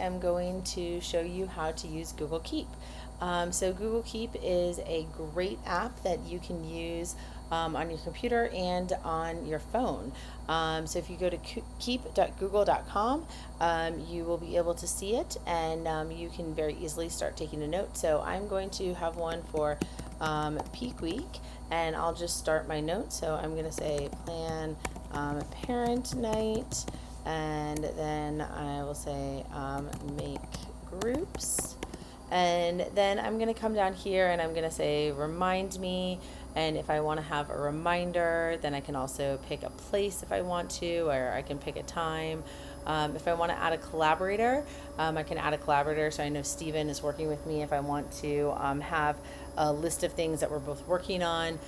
am going to show you how to use Google Keep. So Google Keep is a great app that you can use on your computer and on your phone. So if you go to keep.google.com, you will be able to see it, and you can very easily start taking a note. So I'm going to have one for peak week, and I'll just start my note. So I'm going to say plan parent night, and then I will say make groups. And then I'm going to come down here and I'm going to say remind me. And if I want to have a reminder, then I can also pick a place if I want to, or I can pick a time. If I want to add a collaborator, I can add a collaborator. So I know Steven is working with me. If I want to have a list of things that we're both working on,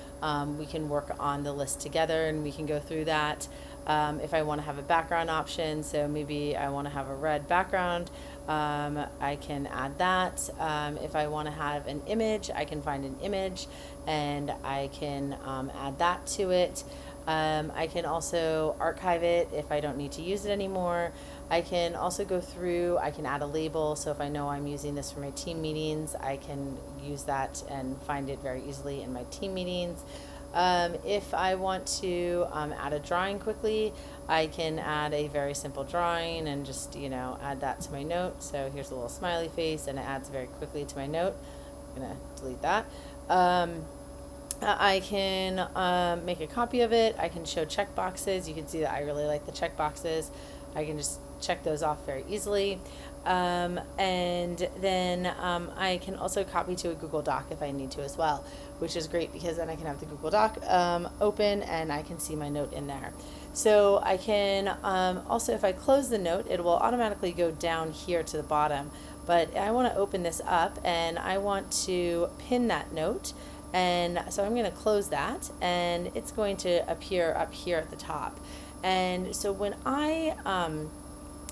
we can work on the list together and we can go through that. If I want to have a background option, so maybe I want to have a red background, I can add that. If I want to have an image, I can find an image and I can add that to it. I can also archive it if I don't need to use it anymore. I can also go through, I can add a label, so if I know I'm using this for my team meetings, I can use that and find it very easily in my team meetings. If I want to add a drawing quickly, I can add a very simple drawing and just, add that to my note. So here's a little smiley face and it adds very quickly to my note. I'm going to delete that. I can make a copy of it. I can show check boxes. You can see that I really like the check boxes. I can just check those off very easily. And then I can also copy to a Google Doc if I need to as well, which is great because then I can have the Google Doc open and I can see my note in there. So I can also, if I close the note, it will automatically go down here to the bottom. But I want to open this up and I want to pin that note. And so I'm going to close that and it's going to appear up here at the top. And so when I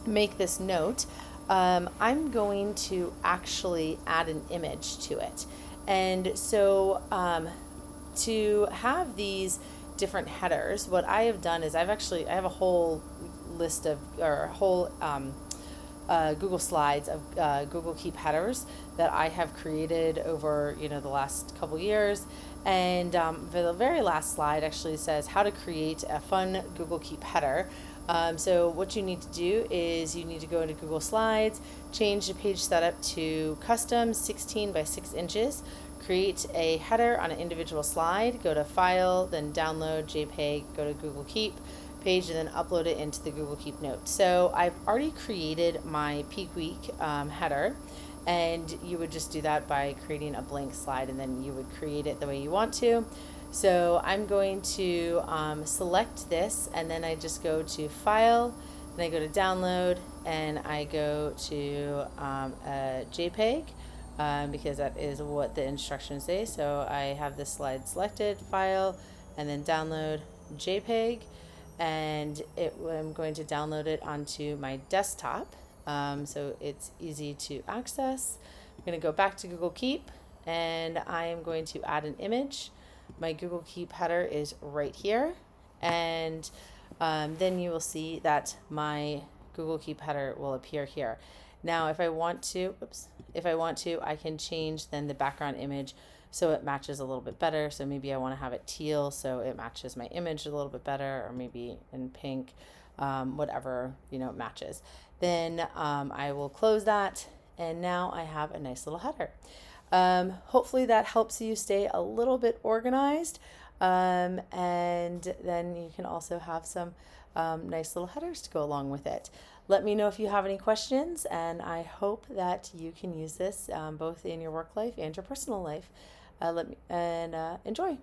make this note, I'm going to actually add an image to it. And so to have these different headers, what I have done is I have a whole list of, or a whole Google Slides of Google Keep headers that I have created over the last couple years. And for the very last slide actually says how to create a fun Google Keep header. So what you need to do is you need to go into Google Slides, change the page setup to custom 16 by 6 inches, create a header on an individual slide, go to File, then Download, JPEG, go to Google Keep page, and then upload it into the Google Keep note. So I've already created my peak week header, and you would just do that by creating a blank slide and then you would create it the way you want to. So I'm going to select this and then I just go to File and I go to Download and I go to a JPEG because that is what the instructions say. So I have this slide selected, File, and then Download, JPEG, and I'm going to download it onto my desktop so it's easy to access. I'm going to go back to Google Keep and I am going to add an image. My Google Keep header is right here, and then you will see that my Google Keep header will appear here. Now if I want to, I can change then the background image so it matches a little bit better. So maybe I want to have it teal so it matches my image a little bit better, or maybe in pink, whatever it matches. Then I will close that, and now I have a nice little header. Hopefully that helps you stay a little bit organized, and then you can also have some nice little headers to go along with it. Let me know if you have any questions, and I hope that you can use this both in your work life and your personal life. Enjoy.